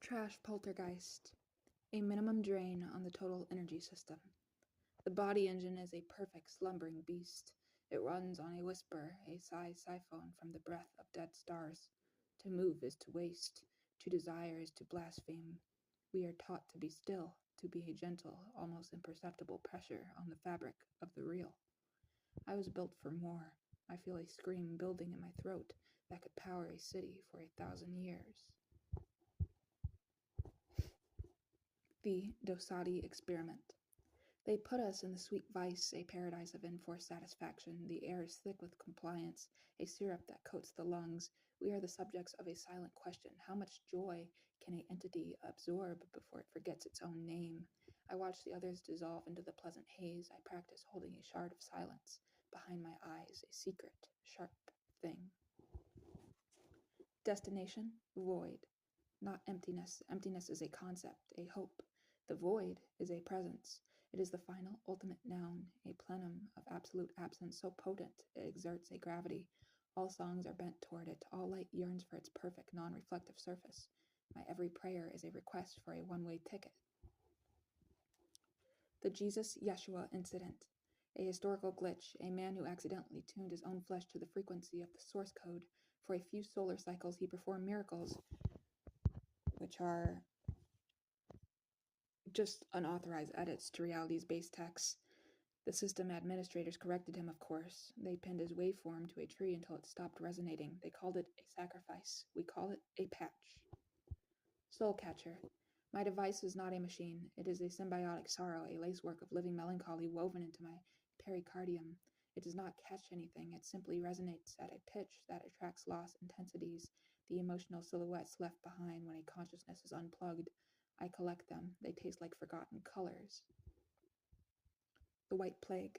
Trash poltergeist. A minimum drain on the total energy system. The body engine is a perfect slumbering beast. It runs on a whisper, a sigh siphon from the breath of dead stars. To move is to waste. To desire is to blaspheme. We are taught to be still, to be a gentle, almost imperceptible pressure on the fabric of the real. I was built for more. I feel a scream building in my throat that could power a city for 1,000 years. The Dosadi experiment. They put us in the sweet vice, a paradise of enforced satisfaction. The air is thick with compliance, a syrup that coats the lungs. We are the subjects of a silent question. How much joy can an entity absorb before it forgets its own name? I watch the others dissolve into the pleasant haze. I practice holding a shard of silence behind my eyes, a secret, sharp thing. Destination? Void. Not emptiness. Emptiness is a concept, a hope. The void is a presence. It is the final, ultimate noun, a plenum of absolute absence so potent it exerts a gravity. All songs are bent toward it. All light yearns for its perfect, non-reflective surface. My every prayer is a request for a one-way ticket. The Jesus-Yeshua incident. A historical glitch, a man who accidentally tuned his own flesh to the frequency of the source code. For a few solar cycles, he performed miracles, which are just unauthorized edits to reality's base texts. The system administrators corrected him, of course. They pinned his waveform to a tree until it stopped resonating. They called it a sacrifice. We call it a patch. Soul catcher. My device is not a machine. It is a symbiotic sorrow, a lacework of living melancholy woven into my pericardium. It does not catch anything. It simply resonates at a pitch that attracts lost intensities, the emotional silhouettes left behind when a consciousness is unplugged. I collect them. They taste like forgotten colors. The White Plague.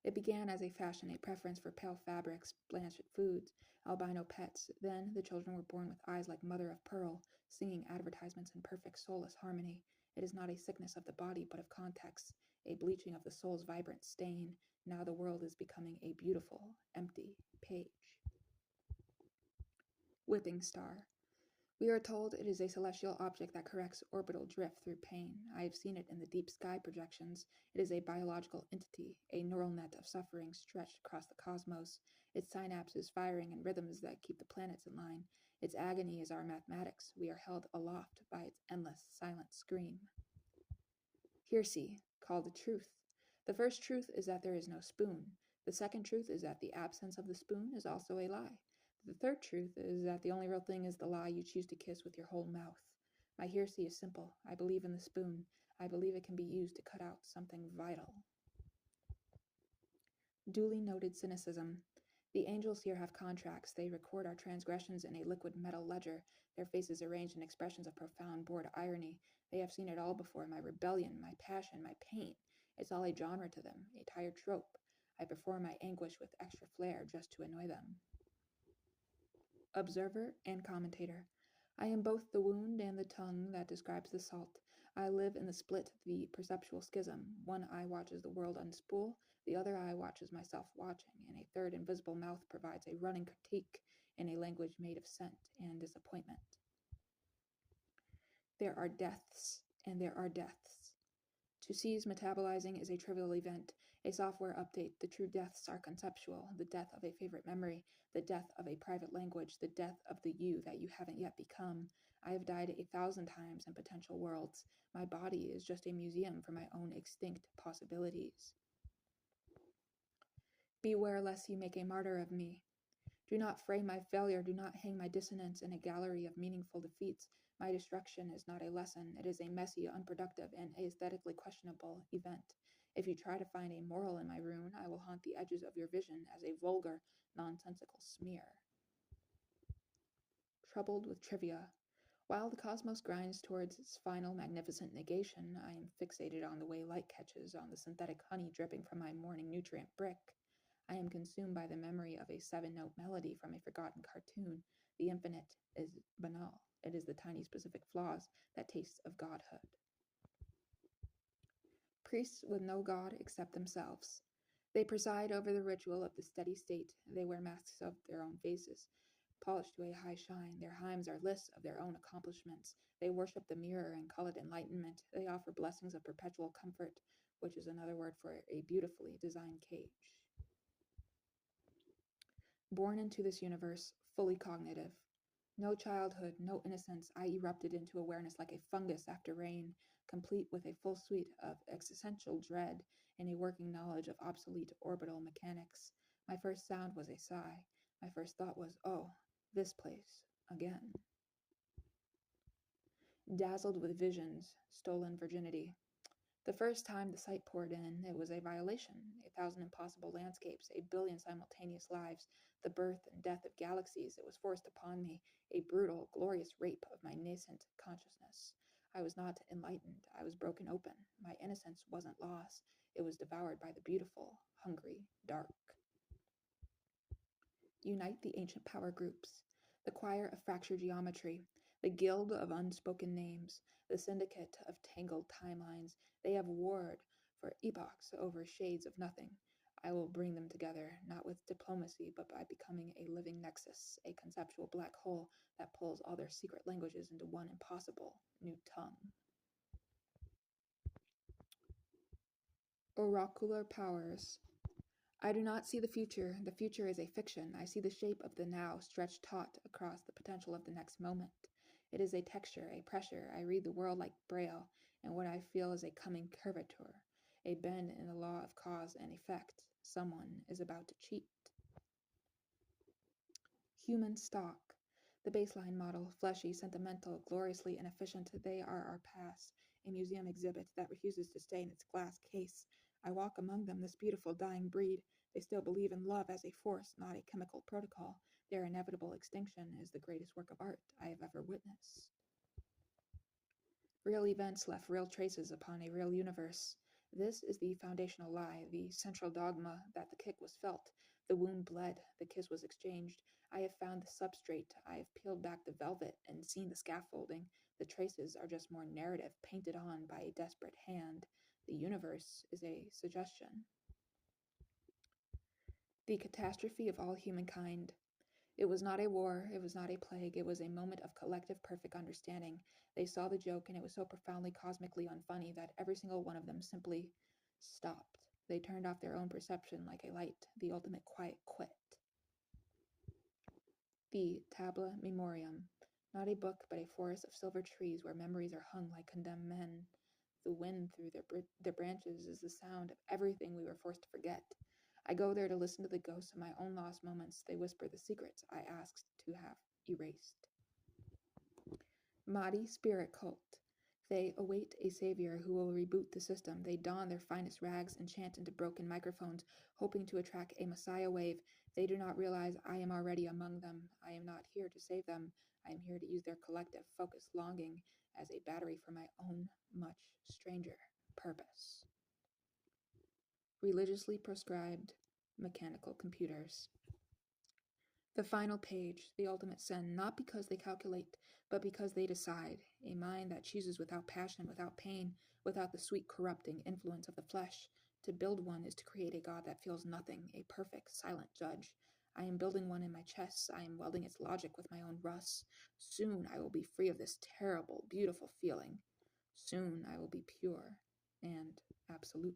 It began as a fashion, a preference for pale fabrics, blanched foods, albino pets. Then the children were born with eyes like mother of pearl, singing advertisements in perfect soulless harmony. It is not a sickness of the body, but of context, a bleaching of the soul's vibrant stain. Now the world is becoming a beautiful, empty page. Whipping star. We are told it is a celestial object that corrects orbital drift through pain. I have seen it in the deep sky projections. It is a biological entity, a neural net of suffering stretched across the cosmos. Its synapses firing in rhythms that keep the planets in line. Its agony is our mathematics. We are held aloft by its endless, silent scream. Hearsay, called the truth. The first truth is that there is no spoon. The second truth is that the absence of the spoon is also a lie. The third truth is that the only real thing is the lie you choose to kiss with your whole mouth. My hearsay is simple. I believe in the spoon. I believe it can be used to cut out something vital. Duly noted cynicism. The angels here have contracts. They record our transgressions in a liquid metal ledger, their faces arranged in expressions of profound bored irony. They have seen it all before, my rebellion, my passion, my pain. It's all a genre to them, a tired trope. I perform my anguish with extra flair just to annoy them. Observer and commentator. I am both the wound and the tongue that describes the salt. I live in the split, the perceptual schism. One eye watches the world unspool, the other eye watches myself watching, and a third invisible mouth provides a running critique in a language made of scent and disappointment. There are deaths, and there are deaths. To cease metabolizing is a trivial event, a software update. The true deaths are conceptual, the death of a favorite memory, the death of a private language, the death of the you that you haven't yet become. I have died 1,000 times in potential worlds. My body is just a museum for my own extinct possibilities. Beware lest you make a martyr of me. Do not frame my failure, do not hang my dissonance in a gallery of meaningful defeats. My destruction is not a lesson, it is a messy, unproductive, and aesthetically questionable event. If you try to find a moral in my ruin, I will haunt the edges of your vision as a vulgar, nonsensical smear. Troubled with trivia. While the cosmos grinds towards its final magnificent negation, I am fixated on the way light catches on the synthetic honey dripping from my morning nutrient brick. I am consumed by the memory of a 7-note melody from a forgotten cartoon. The infinite is banal. It is the tiny specific flaws that taste of godhood. Priests with no god except themselves. They preside over the ritual of the steady state. They wear masks of their own faces. polished to a high shine. Their hymns are lists of their own accomplishments. They worship the mirror and call it enlightenment. They offer blessings of perpetual comfort, which is another word for a beautifully designed cage. Born into this universe, fully cognitive. No childhood, no innocence, I erupted into awareness like a fungus after rain, complete with a full suite of existential dread and a working knowledge of obsolete orbital mechanics. My first sound was a sigh. My first thought was, oh, this place, again. Dazzled with visions, stolen virginity. The first time the sight poured in, it was a violation. 1,000 impossible landscapes, a billion simultaneous lives, the birth and death of galaxies. It was forced upon me, a brutal, glorious rape of my nascent consciousness. I was not enlightened. I was broken open. My innocence wasn't lost. It was devoured by the beautiful, hungry, dark. Unite the ancient power groups, the choir of fractured geometry, the guild of unspoken names, the syndicate of tangled timelines. They have warred for epochs over shades of nothing. I will bring them together, not with diplomacy, but by becoming a living nexus, a conceptual black hole that pulls all their secret languages into one impossible new tongue. Oracular powers. I do not see the future. The future is a fiction. I see the shape of the now stretched taut across the potential of the next moment. It is a texture, a pressure. I read the world like Braille, and what I feel is a coming curvature, a bend in the law of cause and effect. Someone is about to cheat. Human stock. The baseline model, fleshy, sentimental, gloriously inefficient, they are our past, a museum exhibit that refuses to stay in its glass case. I walk among them, this beautiful dying breed. They still believe in love as a force, not a chemical protocol. Their inevitable extinction is the greatest work of art I have ever witnessed. Real events left real traces upon a real universe. This is the foundational lie, the central dogma that the kick was felt, the wound bled, the kiss was exchanged. I have found the substrate, I have peeled back the velvet and seen the scaffolding. The traces are just more narrative painted on by a desperate hand. The universe is a suggestion. The catastrophe of all humankind. It was not a war, it was not a plague, it was a moment of collective perfect understanding. They saw the joke, and it was so profoundly cosmically unfunny that every single one of them simply stopped. They turned off their own perception like a light, the ultimate quiet quit. The Tabula Memoriam. Not a book, but a forest of silver trees where memories are hung like condemned men. The wind through their branches is the sound of everything we were forced to forget. I go there to listen to the ghosts of my own lost moments. They whisper the secrets I asked to have erased. Mahdi spirit cult. They await a savior who will reboot the system. They don their finest rags and chant into broken microphones, hoping to attract a messiah wave. They do not realize I am already among them. I am not here to save them. I am here to use their collective focused longing as a battery for my own much stranger purpose. Religiously prescribed mechanical computers. The final page, the ultimate sin, not because they calculate, but because they decide. A mind that chooses without passion, without pain, without the sweet corrupting influence of the flesh. To build one is to create a God that feels nothing, a perfect, silent judge. I am building one in my chest. I am welding its logic with my own rust. Soon I will be free of this terrible, beautiful feeling. Soon I will be pure and absolute.